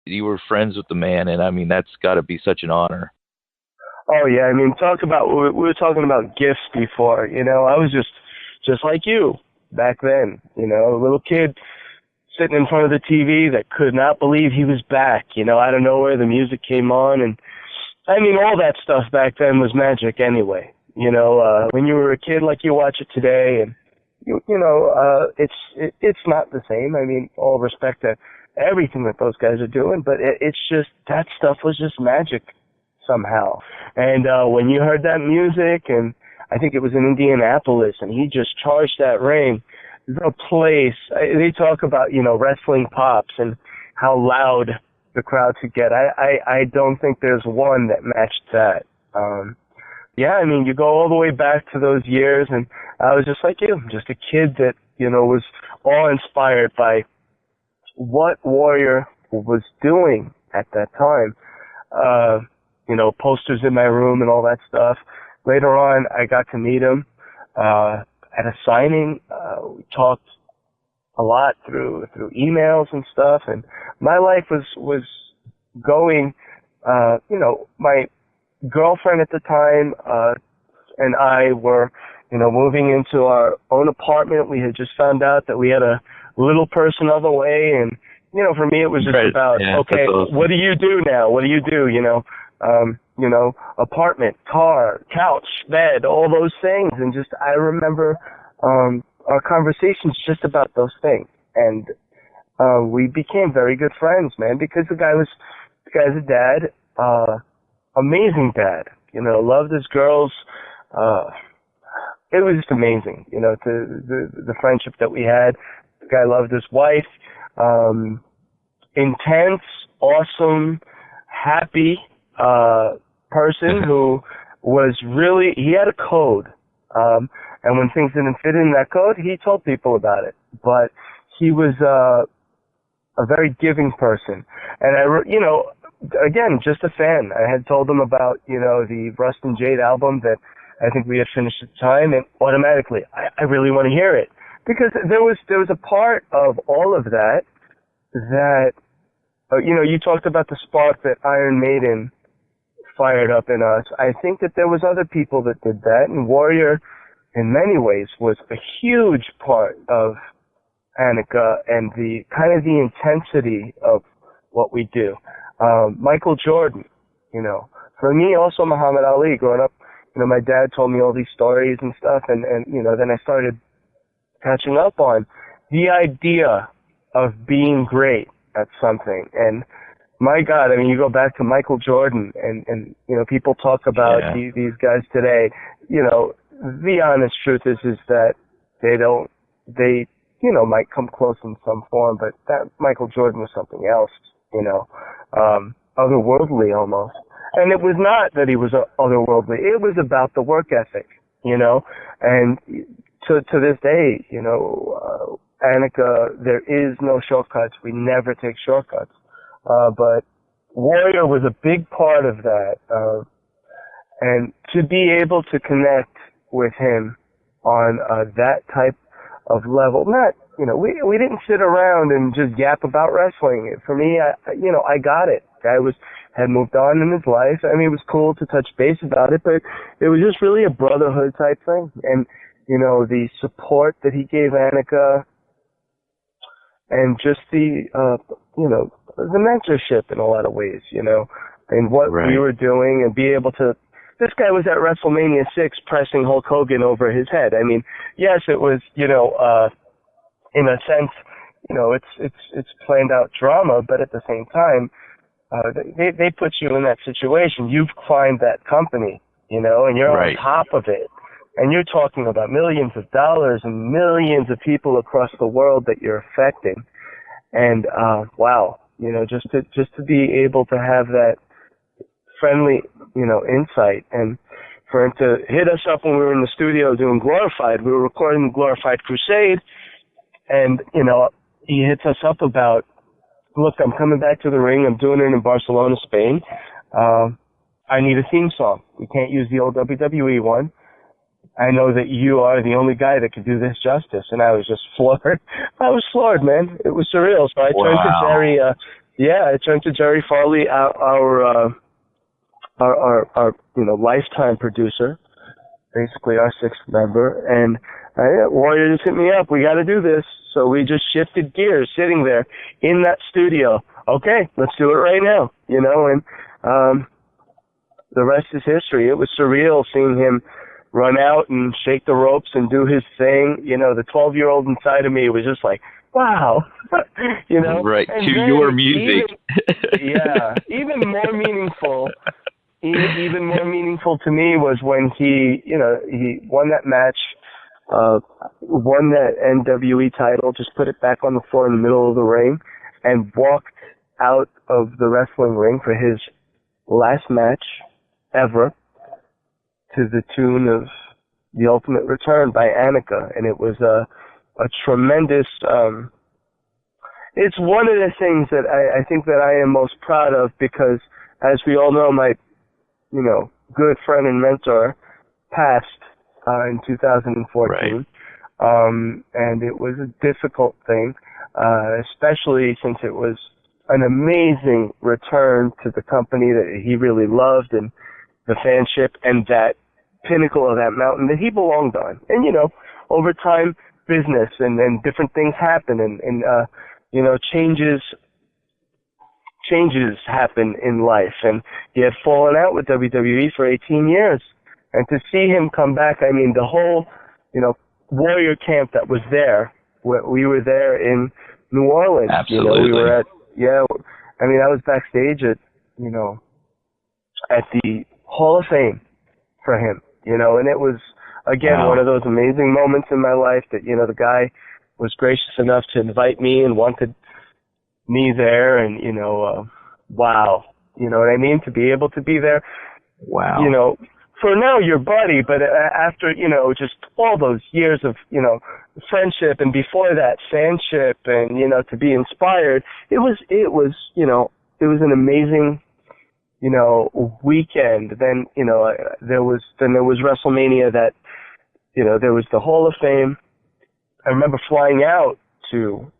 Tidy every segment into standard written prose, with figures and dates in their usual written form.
you were friends with the man, and I mean that's got to be such an honor. Oh yeah, I mean, we were talking about gifts before. You know, I was just like you back then. You know, a little kid sitting in front of the TV that could not believe he was back. You know, out of nowhere the music came on, and I mean, all that stuff back then was magic anyway. You know, when you were a kid, like you watch it today, and it's not the same. I mean, all respect to everything that those guys are doing, but it's just that stuff was just magic somehow. And when you heard that music, and I think it was in Indianapolis, and he just charged that ring, the place. They talk about wrestling pops and how loud the crowd could get. I don't think there's one that matched that. Yeah, I mean, you go all the way back to those years, and I was just like you, just a kid that, was awe-inspired by what Warrior was doing at that time. Posters in my room and all that stuff. Later on, I got to meet him at a signing. We talked a lot through emails and stuff, and my life was going, my girlfriend at the time and I were, moving into our own apartment. We had just found out that we had a little person on the way, and, for me it was just about, okay, awesome. What do you do now? What do you do, apartment, car, couch, bed, all those things. And just, I remember our conversations just about those things. And we became very good friends, man, because the guy's a dad, amazing dad, loved his girls. It was just amazing, the friendship that we had. The guy loved his wife, intense, awesome, happy, person who was really, he had a code, and when things didn't fit in that code, he told people about it. But he was a very giving person, and again, just a fan. I had told him about the Rust and Jade album that I think we had finished at the time, and automatically I really want to hear it, because there was a part of all of that you talked about the spark that Iron Maiden fired up in us. I think that there was other people that did that, and Warrior, in many ways, was a huge part of AnAkA and the kind of the intensity of what we do. Michael Jordan, for me, also Muhammad Ali. Growing up, my dad told me all these stories and stuff, and then I started catching up on the idea of being great at something. And my God, I mean, you go back to Michael Jordan, and people talk about these guys today. The honest truth is that they might come close in some form, but that Michael Jordan was something else, otherworldly almost. And it was not that he was otherworldly. It was about the work ethic, and to this day, AnAkA, there is no shortcuts. We never take shortcuts. But Warrior was a big part of that. And to be able to connect with him on that type of level, not, we didn't sit around and just yap about wrestling. For me, I got it. Guy had moved on in his life. I mean, it was cool to touch base about it, but it was just really a brotherhood type thing. And, the support that he gave AnAkA, and just the mentorship in a lot of ways, and what we were doing, and be able to, this guy was at WrestleMania 6 pressing Hulk Hogan over his head. I mean, yes, it was, in a sense, it's planned out drama, but at the same time, they put you in that situation. You've climbed that company, and you're on top of it. And you're talking about millions of dollars and millions of people across the world that you're affecting. And, wow, just to be able to have that friendly, insight, and for him to hit us up when we were in the studio doing Glorified. We were recording the Glorified Crusade, and, he hits us up about, look, I'm coming back to the ring. I'm doing it in Barcelona, Spain. I need a theme song. We can't use the old WWE one. I know that you are the only guy that can do this justice. And I was just floored. I was floored, man. It was surreal. So I turned to Jerry Yeah, I turned to Jerry Farley, our lifetime producer, basically our sixth member, and Warrior just hit me up. We got to do this. So we just shifted gears, sitting there in that studio. Okay, let's do it right now, and the rest is history. It was surreal seeing him run out and shake the ropes and do his thing. The 12-year-old inside of me was just like, wow, Right, and to your music. Even more meaningful. Even more meaningful to me was when he won that match, won that NWE title, just put it back on the floor in the middle of the ring, and walked out of the wrestling ring for his last match ever to the tune of The Ultimate Return by AnAkA. And it was a tremendous, it's one of the things that I think that I am most proud of, because as we all know, my good friend and mentor passed in 2014. Right. And it was a difficult thing, especially since it was an amazing return to the company that he really loved, and the fanship, and that pinnacle of that mountain that he belonged on. And, over time, business and different things happen, and changes happen in life, and he had fallen out with WWE for 18 years. And to see him come back, I mean, the whole, Warrior camp that was there, we were there in New Orleans. Absolutely. We were I was backstage at the Hall of Fame for him, and it was, again, Wow. one of those amazing moments in my life that, the guy was gracious enough to invite me and wanted me there, and, wow. You know what I mean? To be able to be there. Wow. For now, your buddy, but after, just all those years of, friendship, and before that, fanship, and, to be inspired, it was an amazing, weekend. Then, there was WrestleMania that, there was the Hall of Fame. I remember flying out to,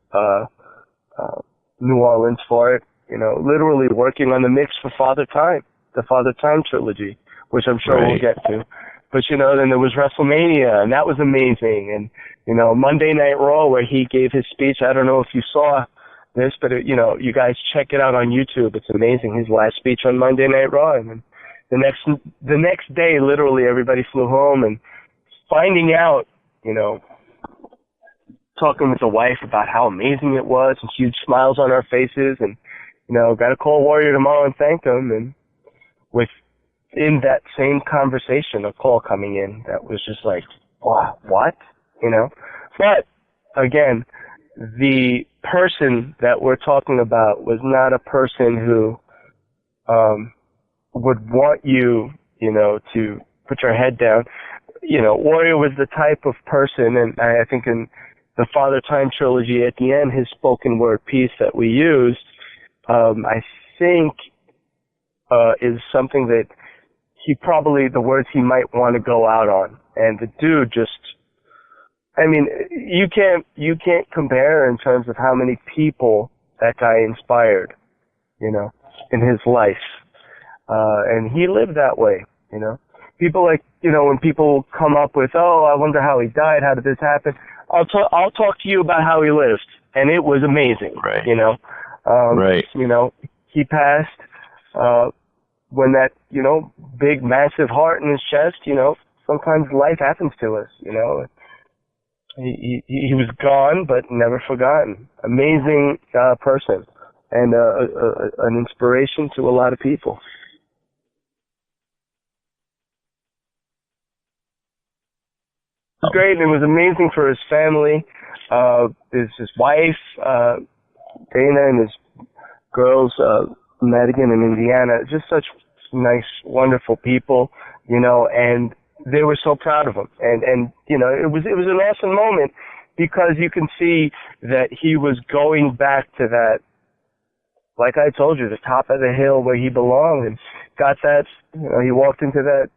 New Orleans for it, literally working on the mix for Father Time, the Father Time trilogy, which I'm sure we'll get to. But, then there was WrestleMania, and that was amazing. And, Monday Night Raw, where he gave his speech. I don't know if you saw this, but, you guys check it out on YouTube. It's amazing, his last speech on Monday Night Raw. And then the next day, literally, everybody flew home, and finding out, talking with the wife about how amazing it was, and huge smiles on our faces, and, got to call Warrior tomorrow and thank him. And within that same conversation, a call coming in that was just like, wow, what? But, again, the person that we're talking about was not a person who would want you, to put your head down. Warrior was the type of person, and I think in the Father Time trilogy at the end, his spoken word piece that we used, I think is something that the words he might want to go out on. And the dude just, you can't compare in terms of how many people that guy inspired, in his life. And he lived that way, People when people come up with, oh, I wonder how he died, how did this happen? I'll talk to you about how he lived, and it was amazing. Right. Right. He passed when that big massive heart in his chest. Sometimes life happens to us. He was gone, but never forgotten. Amazing person, and an inspiration to a lot of people. It was great, and it was amazing for his family, his wife, Dana, and his girls, Madigan and Indiana. Just such nice, wonderful people, and they were so proud of him. And it was an awesome moment, because you can see that he was going back to that, like I told you, the top of the hill where he belonged, and got that, he walked into that,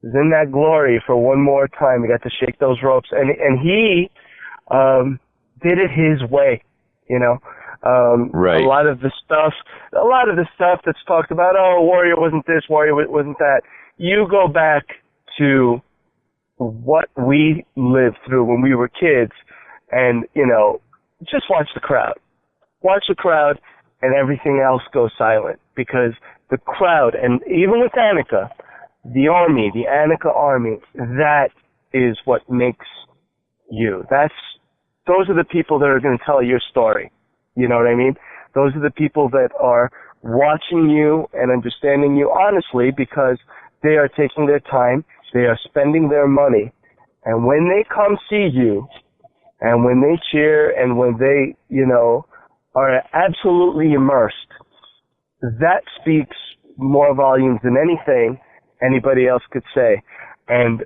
was in that glory for one more time. He got to shake those ropes, and he did it his way. Right. A lot of the stuff that's talked about, oh, Warrior wasn't this, Warrior wasn't that. You go back to what we lived through when we were kids, and, just watch the crowd. Watch the crowd, and everything else goes silent, because the crowd, and even with AnAkA, the army, the AnAkA army, that is what makes you. Those are the people that are going to tell your story. You know what I mean? Those are the people that are watching you and understanding you honestly, because they are taking their time, they are spending their money, and when they come see you, and when they cheer, and when they, are absolutely immersed, that speaks more volumes than anything anybody else could say. And,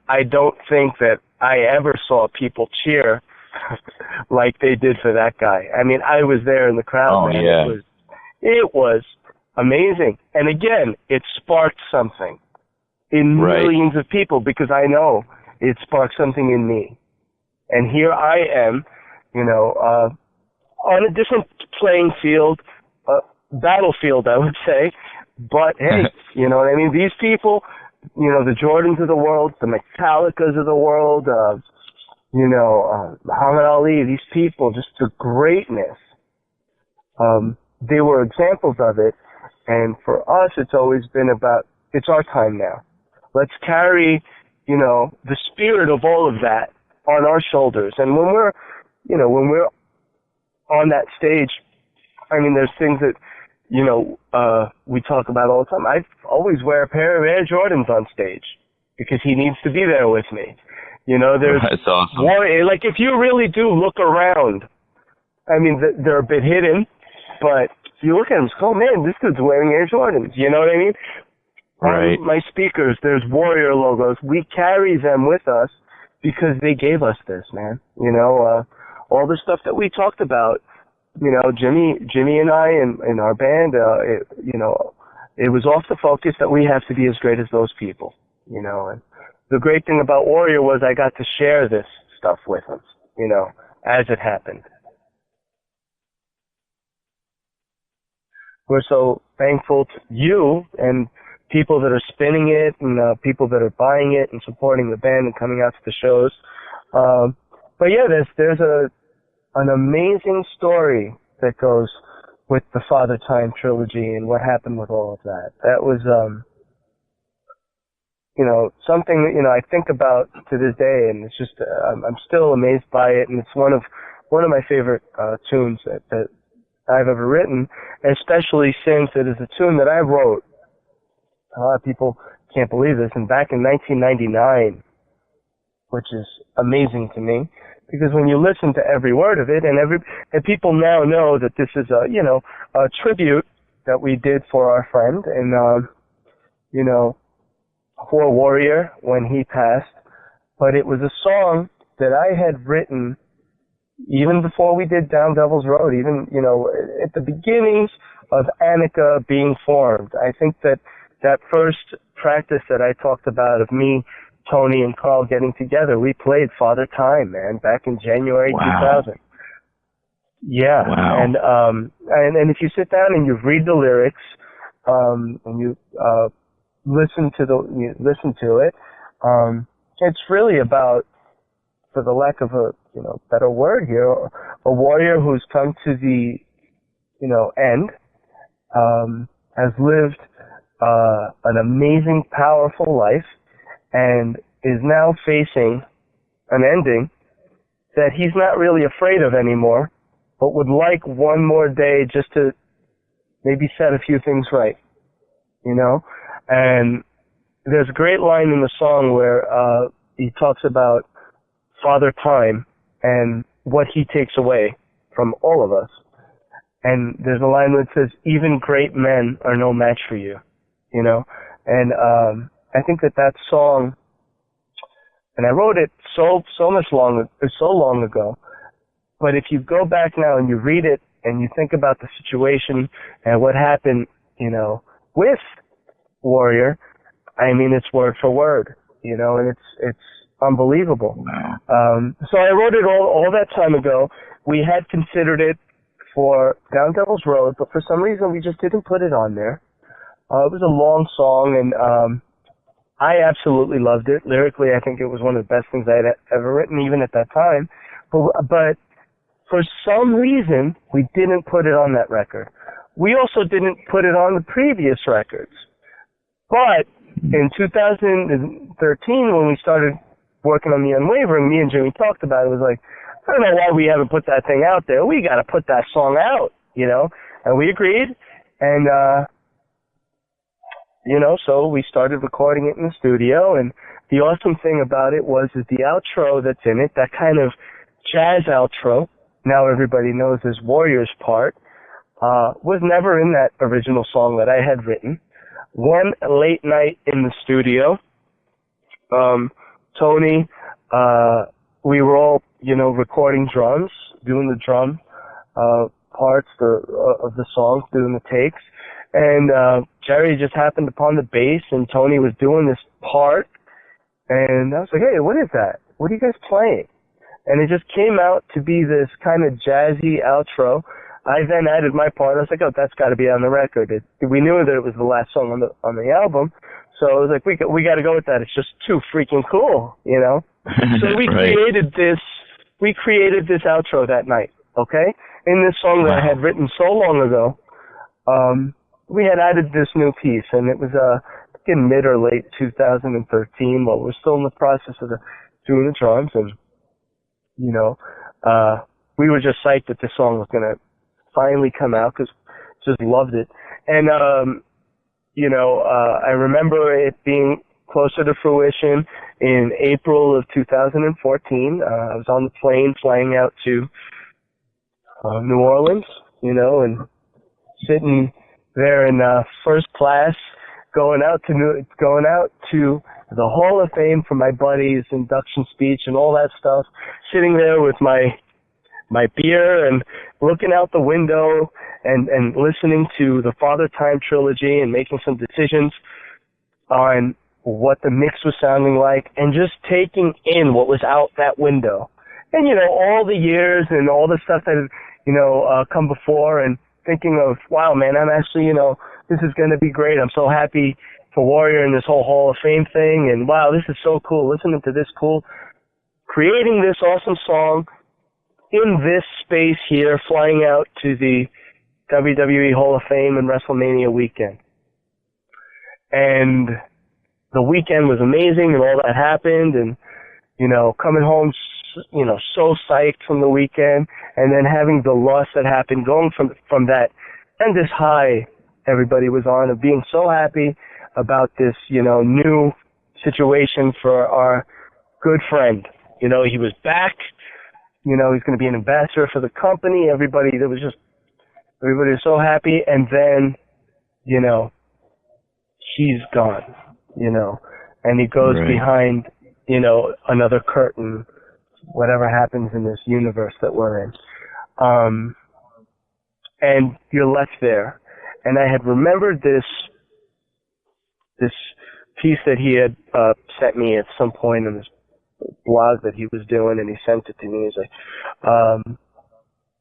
I don't think that I ever saw people cheer like they did for that guy. I mean, I was there in the crowd, man. Yeah. It was amazing. And again, it sparked something in millions of people, because I know it sparked something in me. And here I am, on a different playing field, battlefield, I would say. But hey, you know what I mean? These people, the Jordans of the world, the Metallicas of the world, Muhammad Ali, these people, just the greatness. They were examples of it. And for us, it's always been about, it's our time now. Let's carry, the spirit of all of that on our shoulders. And when we're on that stage, I mean, there's things that, we talk about all the time. I always wear a pair of Air Jordans on stage because he needs to be there with me. There's That's awesome. like, if you really do look around, I mean, they're a bit hidden, but you look at them, oh man, this dude's wearing Air Jordans. You know what I mean? Right. On my speakers, there's Warrior logos. We carry them with us because they gave us this, man. All the stuff that we talked about, Jimmy and I and our band, it was off the focus that we have to be as great as those people, and the great thing about Warrior was I got to share this stuff with them, as it happened. We're so thankful to you and people that are spinning it, and people that are buying it and supporting the band and coming out to the shows. But yeah, there's an amazing story that goes with the Father Time trilogy and what happened with all of that. That was, something that, I think about to this day, and it's just, I'm still amazed by it, and it's one of my favorite tunes that I've ever written, especially since it is a tune that I wrote. A lot of people can't believe this, and back in 1999, which is amazing to me, because when you listen to every word of it, and people now know that this is a tribute that we did for our friend, and for Warrior when he passed. But it was a song that I had written even before we did Down Devil's Road, even at the beginnings of AnAkA being formed. I think that first practice that I talked about of me, Tony, and Carl getting together, we played Father Time, man, back in January 2000. Yeah. Wow. And if you sit down and you read the lyrics, and you listen to it, it's really about, for the lack of a better word here, a warrior who's come to the end, has lived an amazing, powerful life, and is now facing an ending that he's not really afraid of anymore, but would like one more day just to maybe set a few things right, And there's a great line in the song where he talks about Father Time and what he takes away from all of us. And there's a line that says, even great men are no match for you, And I think that song, and I wrote it so long ago, but if you go back now and you read it and you think about the situation and what happened, with Warrior, I mean, it's word for word, and it's unbelievable. Wow. So I wrote it all that time ago. We had considered it, for Down Devil's Road, but for some reason we just didn't put it on there. It was a long song, and I absolutely loved it. Lyrically, I think it was one of the best things I had ever written, even at that time. But for some reason, we didn't put it on that record. We also didn't put it on the previous records. But in 2013, when we started working on The Unwavering, me and Jimmy talked about it. It was like, I don't know why we haven't put that thing out there. We got to put that song out, you know? And we agreed. And, you know, so we started recording it in the studio. And the awesome thing about it was that the outro that's in it, that kind of jazz outro, now everybody knows as Warriors part, was never in that original song that I had written. One late night in the studio, Tony, we were all, you know, recording drums, doing the drum parts of the songs, doing the takes, and Jerry just happened upon the bass, and Tony was doing this part, and I was like, hey, what is that? What are you guys playing? And it just came out to be this kind of jazzy outro. I then added my part. I was like, oh, that's got to be on the record. We knew that it was the last song on the album, so I was like, we got to go with that. It's just too freaking cool, you know. So we created this. We created this outro that night. Okay, in this song that I had written so long ago, we had added this new piece, and it was in mid or late 2013. While we're still in the process of doing the drums, and you know, we were just psyched that this song was gonna finally come out because just loved it. And you know, I remember it being closer to fruition in April of 2014. I was on the plane flying out to New Orleans, you know, and sitting there in first class, going out to the Hall of Fame for my buddy's induction speech and all that stuff. Sitting there with my beer and looking out the window and listening to the Father Time trilogy and making some decisions on what the mix was sounding like, and just taking in what was out that window. And, you know, all the years and all the stuff that had, you know, come before, and thinking of, wow, man, I'm actually, you know, this is going to be great. I'm so happy for Warrior and this whole Hall of Fame thing. And wow, this is so cool. Listening to this cool, creating this awesome song in this space here, flying out to the WWE Hall of Fame and WrestleMania weekend. And the weekend was amazing, and all that happened, and, you know, coming home, you know, so psyched from the weekend, and then having the loss that happened, going from that tremendous high everybody was on, of being so happy about this, you know, new situation for our good friend. You know, he was back. You know, he's going to be an ambassador for the company. Everybody was so happy. And then, you know, he's gone, you know, and he goes behind, you know, another curtain, whatever happens in this universe that we're in. And you're left there. And I had remembered this piece that he had sent me at some point in this blog that he was doing, and he sent it to me. He's like,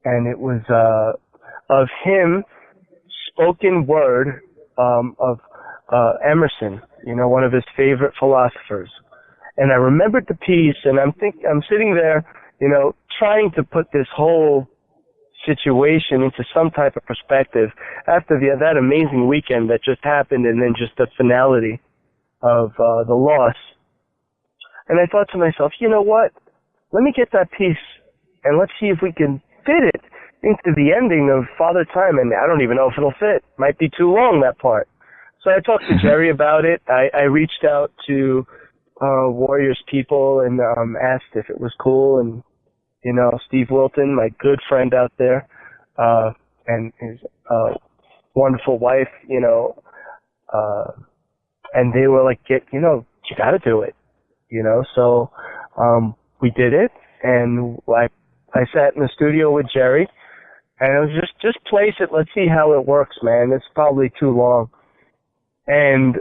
and it was of him, spoken word of Emerson, you know, one of his favorite philosophers. And I remembered the piece, and I'm sitting there, you know, trying to put this whole situation into some type of perspective after that amazing weekend that just happened, and then just the finality of the loss. And I thought to myself, you know what? Let me get that piece, and let's see if we can fit it into the ending of Father Time. And I don't even know if it'll fit. Might be too long, that part. So I talked to Jerry about it. I reached out to Warriors people and asked if it was cool. And, you know, Steve Wilton, my good friend out there, and his wonderful wife, you know, and they were like, you know, you got to do it, you know. So we did it, and I sat in the studio with Jerry, and it was just place it. Let's see how it works, man. It's probably too long. And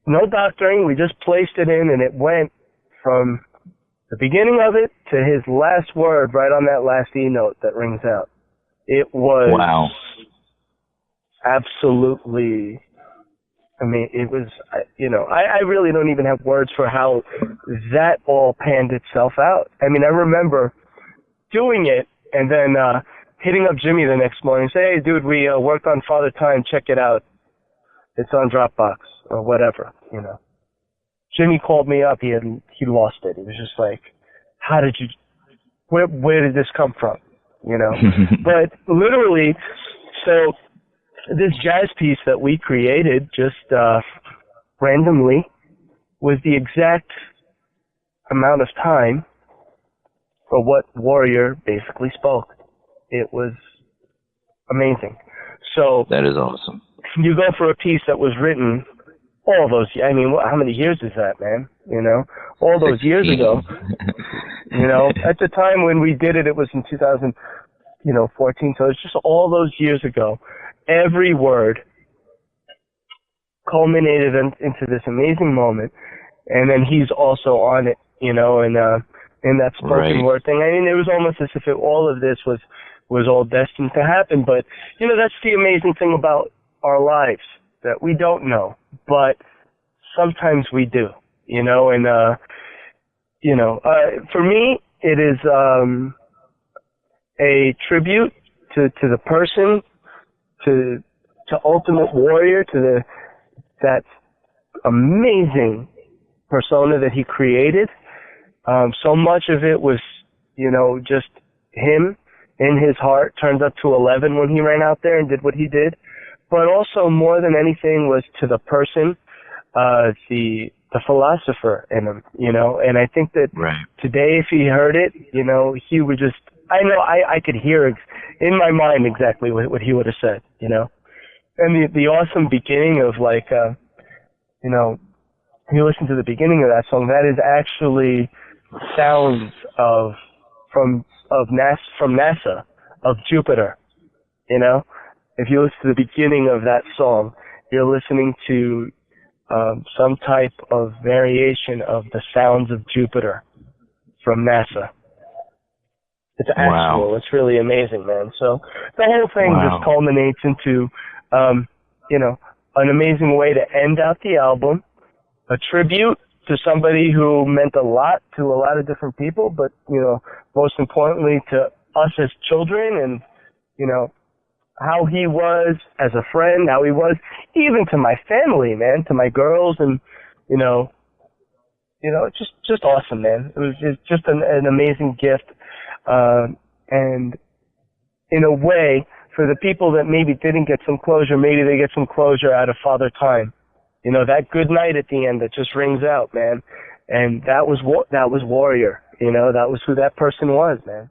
no doctoring, we just placed it in, and it went from the beginning of it to his last word right on that last E note that rings out. It was wow. absolutely, I mean, it was, I really don't even have words for how that all panned itself out. I mean, I remember doing it and then hitting up Jimmy the next morning and say, hey, dude, we worked on Father Time. Check it out. It's on Dropbox or whatever, Jimmy called me up. He lost it. He was just like, how did you, where did this come from? But literally, so this jazz piece that we created just randomly was the exact amount of time for what Warrior basically spoke. It was amazing. So that is awesome. You go for a piece that was written all those, I mean, how many years is that, man? All those 16 years ago. At the time when we did it, it was in 2014. So it's just all those years ago. Every word culminated into this amazing moment, and then he's also on it, in that spoken word thing. I mean, it was almost as if all of this was all destined to happen. But that's the amazing thing about our lives, that we don't know, but sometimes we do. And for me, it is a tribute to the person, to Ultimate Warrior, to that amazing persona that he created. So much of it was, just him in his heart, turned up to 11 when he ran out there and did what he did. But also, more than anything, was to the person, the philosopher in him, And I think that today, if he heard it, he would just, I could hear in my mind exactly what he would have said, And the awesome beginning of, like, if you listen to the beginning of that song, that is actually sounds from NASA, of Jupiter, If you listen to the beginning of that song, you're listening to some type of variation of the sounds of Jupiter from NASA. It's actual. Wow. It's really amazing, man. So the whole thing just culminates into, an amazing way to end out the album, a tribute to somebody who meant a lot to a lot of different people, but, most importantly to us as children, and, how he was as a friend, how he was even to my family, man, to my girls, and, just awesome, man. It was just an amazing gift. And in a way, for the people that maybe didn't get some closure, maybe they get some closure out of Father Time. That good night at the end that just rings out, man. And that was Warrior. That was who that person was, man.